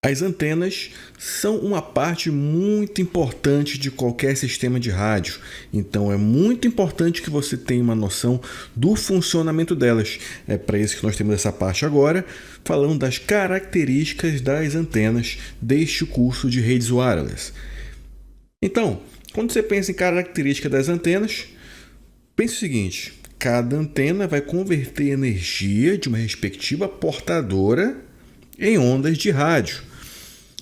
As antenas são uma parte muito importante de qualquer sistema de rádio, então é muito importante que você tenha uma noção do funcionamento delas. É para isso que nós temos essa parte agora, falando das características das antenas deste curso de redes wireless. Então, quando você pensa em característica das antenas, pense o seguinte: cada antena vai converter energia de uma respectiva portadora em ondas de rádio.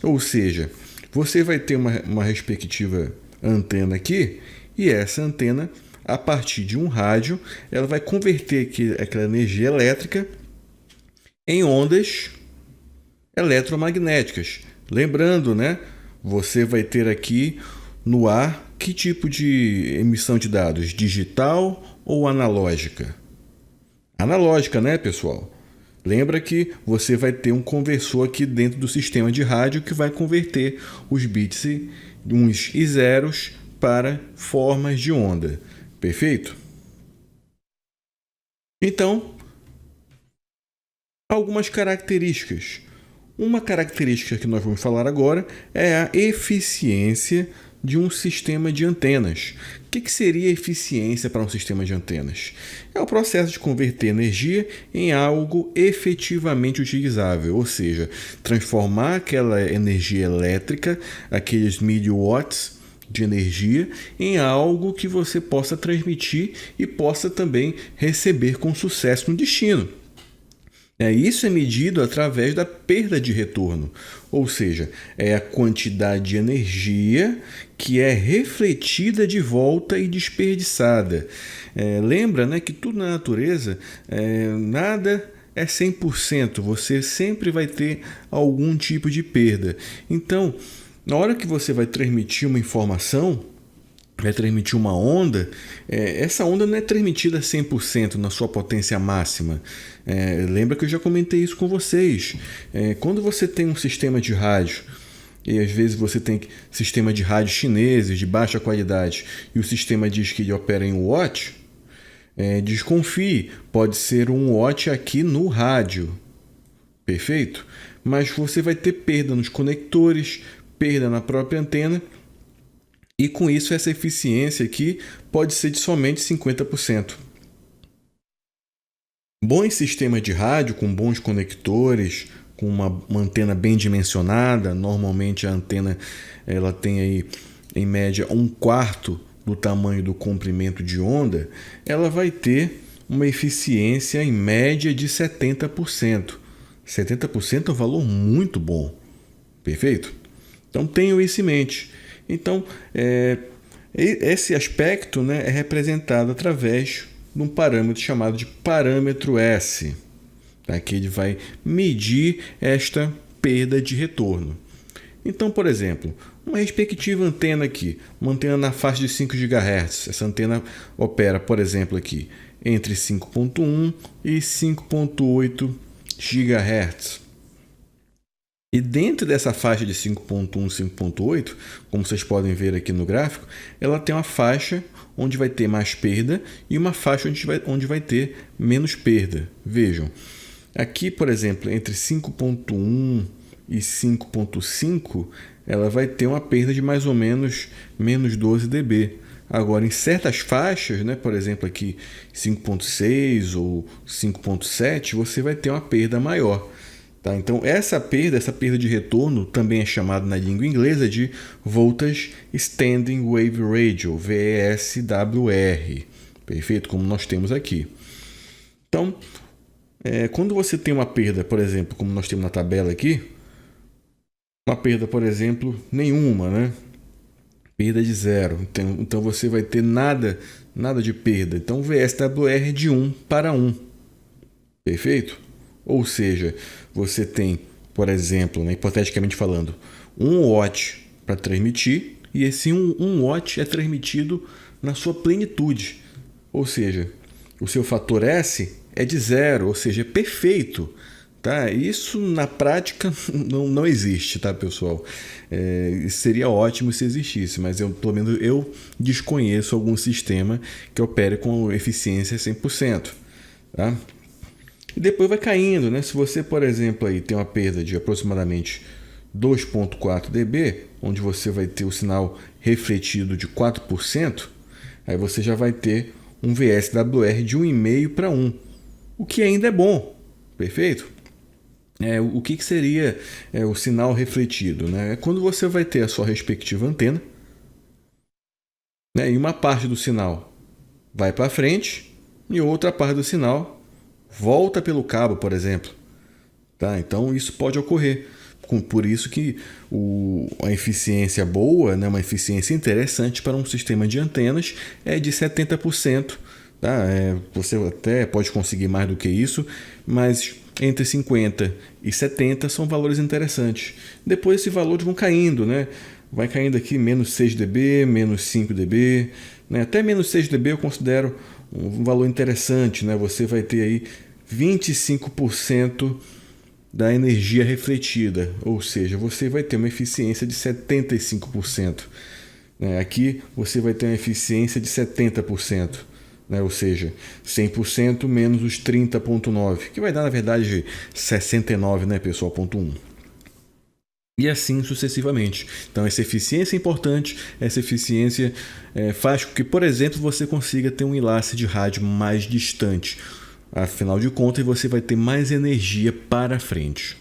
Ou seja, você vai ter uma respectiva antena aqui, e essa antena, a partir de um rádio, ela vai converter aquela energia elétrica em ondas eletromagnéticas. Lembrando, né? Você vai ter aqui no ar que tipo de emissão de dados? Digital ou analógica? Analógica, né, pessoal? Lembra que você vai ter um conversor aqui dentro do sistema de rádio que vai converter os bits, uns e zeros, para formas de onda. Perfeito? Então, algumas características. Uma característica que nós vamos falar agora é a eficiência de um sistema de antenas. O que seria eficiência para um sistema de antenas? É o processo de converter energia em algo efetivamente utilizável, ou seja, transformar aquela energia elétrica, aqueles miliwatts de energia, em algo que você possa transmitir e possa também receber com sucesso no destino. Isso é medido através da perda de retorno, ou seja, é a quantidade de energia que é refletida de volta e desperdiçada. Lembra, né, que tudo na natureza, nada é 100%, você sempre vai ter algum tipo de perda. Então, na hora que você vai transmitir uma informação, vai transmitir uma onda, essa onda não é transmitida 100% na sua potência máxima. Lembra que eu já comentei isso com vocês. Quando você tem um sistema de rádio, e às vezes você tem sistema de rádio chineses de baixa qualidade, e o sistema diz que ele opera em watt, desconfie, pode ser um watt aqui no rádio. Perfeito? Mas você vai ter perda nos conectores, perda na própria antena, e com isso essa eficiência aqui pode ser de somente 50%. Bons sistemas de rádio com bons conectores, com uma antena bem dimensionada, normalmente a antena ela tem aí em média 1/4 do tamanho do comprimento de onda, ela vai ter uma eficiência em média de 70%. 70% é um valor muito bom. Perfeito? Então tenham isso em mente. Então, esse aspecto, né, é representado através de um parâmetro chamado de parâmetro S, tá? Que ele vai medir esta perda de retorno. Então, por exemplo, uma respectiva antena aqui, uma antena na faixa de 5 GHz. Essa antena opera, por exemplo, aqui entre 5.1 e 5.8 GHz. E dentro dessa faixa de 5.1 e 5.8, como vocês podem ver aqui no gráfico, ela tem uma faixa onde vai ter mais perda e uma faixa onde vai ter menos perda. Vejam, aqui, por exemplo, entre 5.1 e 5.5, ela vai ter uma perda de mais ou menos menos 12 dB. Agora, em certas faixas, né, por exemplo, aqui 5.6 ou 5.7, você vai ter uma perda maior. Tá? Então, essa perda de retorno também é chamada na língua inglesa de Voltage Standing Wave Radio, VSWR. Perfeito? Como nós temos aqui. Então, quando você tem uma perda, por exemplo, como nós temos na tabela aqui, uma perda, por exemplo, nenhuma, né? Perda de 0. Então você vai ter nada de perda. Então, VSWR de 1/1. Perfeito? Ou seja, você tem, por exemplo, né, hipoteticamente falando, 1 watt para transmitir, e esse 1 watt é transmitido na sua plenitude. Ou seja, o seu fator S é de 0, ou seja, é perfeito. Tá? Isso na prática não existe, tá, pessoal? Seria ótimo se existisse, mas pelo menos eu desconheço algum sistema que opere com eficiência 100%. Tá? E depois vai caindo, né? Se você, por exemplo, aí tem uma perda de aproximadamente 2.4 dB, onde você vai ter o sinal refletido de 4%, aí você já vai ter um VSWR de 1,5 para 1, o que ainda é bom, perfeito? O que seria o sinal refletido? Né? É quando você vai ter a sua respectiva antena, né, e uma parte do sinal vai para frente e outra parte do sinal volta pelo cabo, por exemplo. Tá? Então isso pode ocorrer. Por isso que a eficiência boa, né, uma eficiência interessante para um sistema de antenas é de 70%. Tá? Você até pode conseguir mais do que isso, mas entre 50 e 70 são valores interessantes. Depois esses valores vão caindo, né? Vai caindo aqui menos 6 dB, menos 5 dB, né? Até menos 6 dB eu considero um valor interessante, né? Você vai ter aí 25% da energia refletida, ou seja, você vai ter uma eficiência de 75%. Aqui você vai ter uma eficiência de 70%, né? Ou seja, 100% menos os 30,9%, que vai dar, na verdade, 69%, né, pessoal, ponto 1. E assim sucessivamente. Então, essa eficiência é importante, essa eficiência faz com que, por exemplo, você consiga ter um enlace de rádio mais distante. Afinal de contas, você vai ter mais energia para frente.